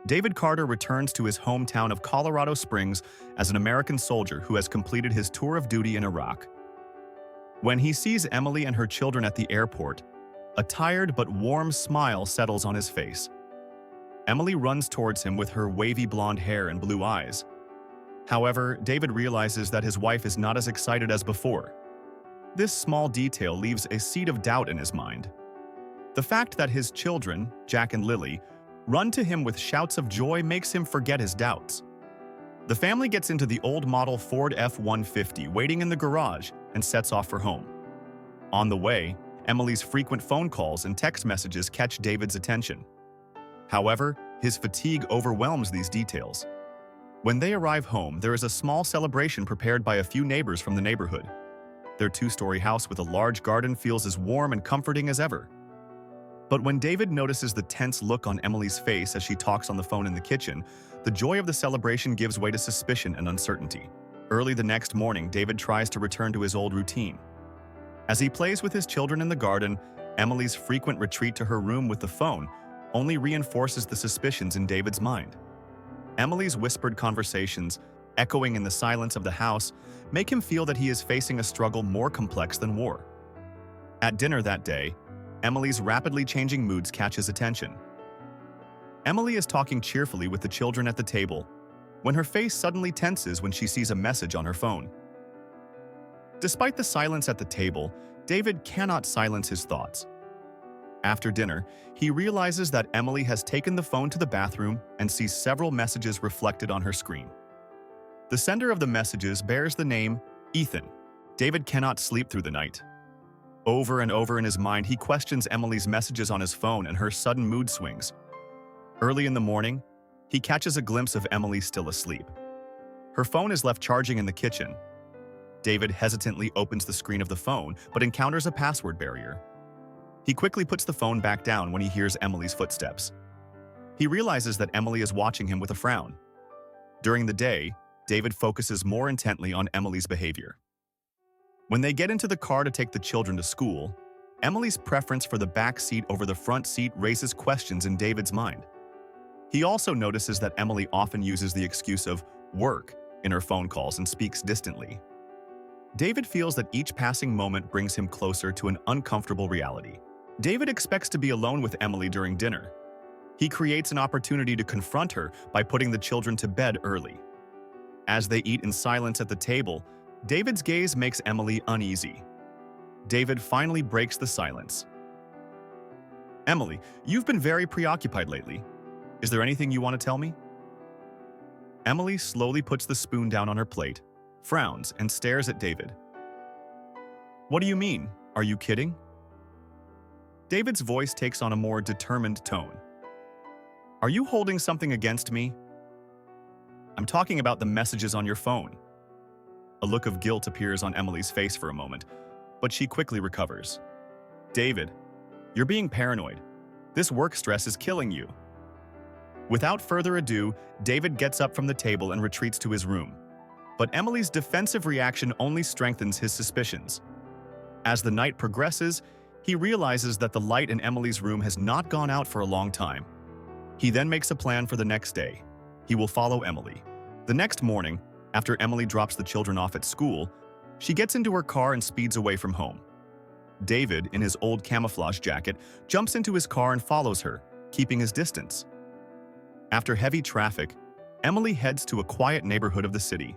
David Carter returns to his hometown of Colorado Springs as an American soldier who has completed his tour of duty in Iraq. When he sees Emily and her children at the airport, a tired but warm smile settles on his face. Emily runs towards him with her wavy blonde hair and blue eyes. However, David realizes that his wife is not as excited as before. This small detail leaves a seed of doubt in his mind. The fact that his children, Jack and Lily, run to him with shouts of joy makes him forget his doubts. The family gets into the old model Ford F-150 waiting in the garage and sets off for home. On the way, Emily's frequent phone calls and text messages catch David's attention. However, his fatigue overwhelms these details. When they arrive home, there is a small celebration prepared by a few neighbors from the neighborhood. Their two-story house with a large garden feels as warm and comforting as ever. But when David notices the tense look on Emily's face as she talks on the phone in the kitchen, the joy of the celebration gives way to suspicion and uncertainty. Early the next morning, David tries to return to his old routine. As he plays with his children in the garden, Emily's frequent retreat to her room with the phone only reinforces the suspicions in David's mind. Emily's whispered conversations, echoing in the silence of the house, make him feel that he is facing a struggle more complex than war. At dinner that day, Emily's rapidly changing moods catch his attention. Emily is talking cheerfully with the children at the table, when her face suddenly tenses when she sees a message on her phone. Despite the silence at the table, David cannot silence his thoughts. After dinner, he realizes that Emily has taken the phone to the bathroom and sees several messages reflected on her screen. The sender of the messages bears the name Ethan. David cannot sleep through the night. Over and over in his mind, he questions Emily's messages on his phone and her sudden mood swings. Early in the morning, he catches a glimpse of Emily still asleep. Her phone is left charging in the kitchen. David hesitantly opens the screen of the phone, but encounters a password barrier. He quickly puts the phone back down when he hears Emily's footsteps. He realizes that Emily is watching him with a frown. During the day, David focuses more intently on Emily's behavior. When they get into the car to take the children to school, Emily's preference for the back seat over the front seat raises questions in David's mind. He also notices that Emily often uses the excuse of work in her phone calls and speaks distantly. David feels that each passing moment brings him closer to an uncomfortable reality. David expects to be alone with Emily during dinner. He creates an opportunity to confront her by putting the children to bed early. As they eat in silence at the table, David's gaze makes Emily uneasy. David finally breaks the silence. "Emily, you've been very preoccupied lately. Is there anything you want to tell me?" Emily slowly puts the spoon down on her plate, frowns, and stares at David. "What do you mean? Are you kidding?" David's voice takes on a more determined tone. "Are you holding something against me?" "I'm talking about the messages on your phone." A look of guilt appears on Emily's face for a moment, but she quickly recovers. "David, you're being paranoid. This work stress is killing you." Without further ado, David gets up from the table and retreats to his room. But Emily's defensive reaction only strengthens his suspicions. As the night progresses, he realizes that the light in Emily's room has not gone out for a long time. He then makes a plan for the next day. He will follow Emily. The next morning, after Emily drops the children off at school, she gets into her car and speeds away from home. David, in his old camouflage jacket, jumps into his car and follows her, keeping his distance. After heavy traffic, Emily heads to a quiet neighborhood of the city.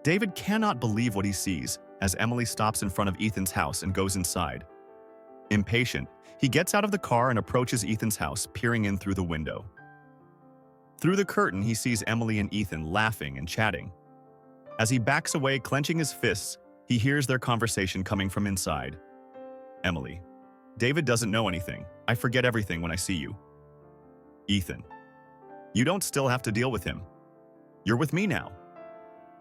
David cannot believe what he sees as Emily stops in front of Ethan's house and goes inside. Impatient, he gets out of the car and approaches Ethan's house, peering in through the window. Through the curtain, he sees Emily and Ethan laughing and chatting. As he backs away, clenching his fists, he hears their conversation coming from inside. Emily: "David doesn't know anything. I forget everything when I see you." Ethan: "You don't still have to deal with him. You're with me now."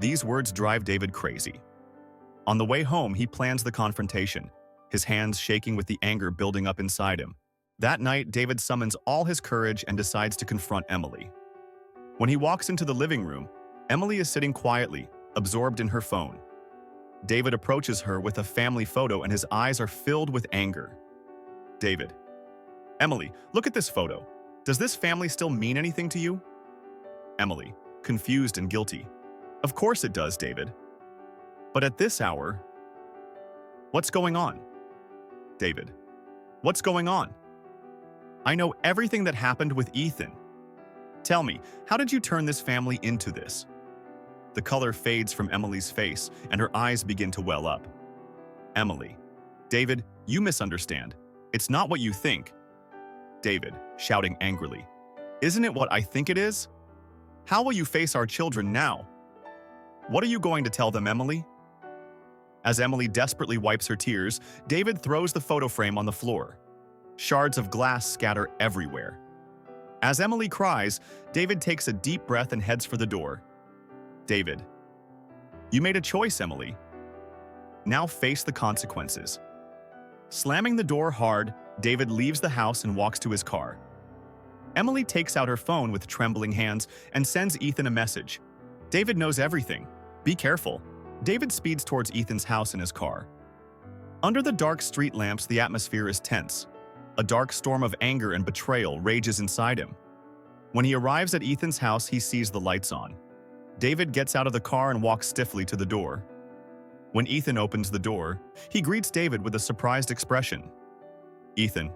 These words drive David crazy. On the way home, he plans the confrontation, his hands shaking with the anger building up inside him. That night, David summons all his courage and decides to confront Emily. When he walks into the living room, Emily is sitting quietly, absorbed in her phone. David approaches her with a family photo and his eyes are filled with anger. David: "Emily, look at this photo. Does this family still mean anything to you? Emily, confused and guilty. Of course it does, David. But at this hour, what's going on? David, what's going on? I know everything that happened with Ethan. Tell me, how did you turn this family into this? The color fades from Emily's face, and her eyes begin to well up. Emily, David, you misunderstand. It's not what you think. David, shouting angrily. Isn't it what I think it is? How will you face our children now? What are you going to tell them, Emily? As Emily desperately wipes her tears, David throws the photo frame on the floor. Shards of glass scatter everywhere. As Emily cries, David takes a deep breath and heads for the door. David, you made a choice, Emily. Now face the consequences. Slamming the door hard, David leaves the house and walks to his car. Emily takes out her phone with trembling hands and sends Ethan a message. David knows everything. Be careful. David speeds towards Ethan's house in his car. Under the dark street lamps, the atmosphere is tense. A dark storm of anger and betrayal rages inside him. When he arrives at Ethan's house, he sees the lights on. David gets out of the car and walks stiffly to the door. When Ethan opens the door, he greets David with a surprised expression. Ethan,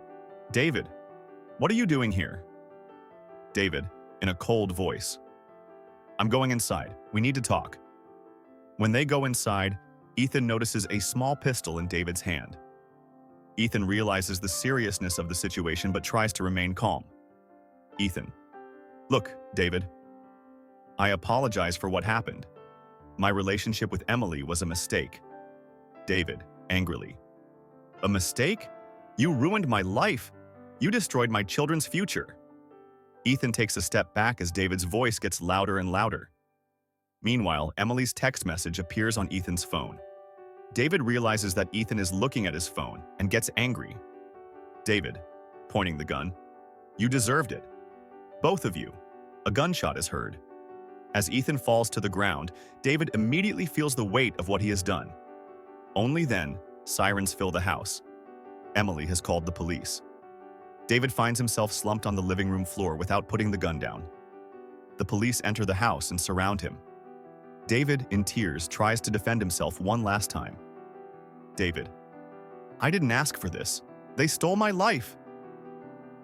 David, what are you doing here? David, in a cold voice. I'm going inside. We need to talk. When they go inside, Ethan notices a small pistol in David's hand. Ethan realizes the seriousness of the situation but tries to remain calm. Ethan, look, David. I apologize for what happened. My relationship with Emily was a mistake. David, angrily. A mistake? You ruined my life. You destroyed my children's future. Ethan takes a step back as David's voice gets louder and louder. Meanwhile, Emily's text message appears on Ethan's phone. David realizes that Ethan is looking at his phone and gets angry. David, pointing the gun, you deserved it. Both of you. A gunshot is heard. As Ethan falls to the ground, David immediately feels the weight of what he has done. Only then, sirens fill the house. Emily has called the police. David finds himself slumped on the living room floor without putting the gun down. The police enter the house and surround him. David, in tears, tries to defend himself one last time. David, I didn't ask for this. They stole my life.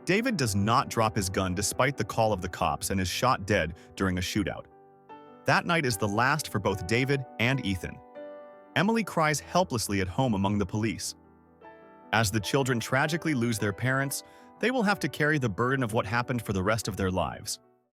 David does not drop his gun despite the call of the cops and is shot dead during a shootout. That night is the last for both David and Ethan. Emily cries helplessly at home among the police. As the children tragically lose their parents, they will have to carry the burden of what happened for the rest of their lives.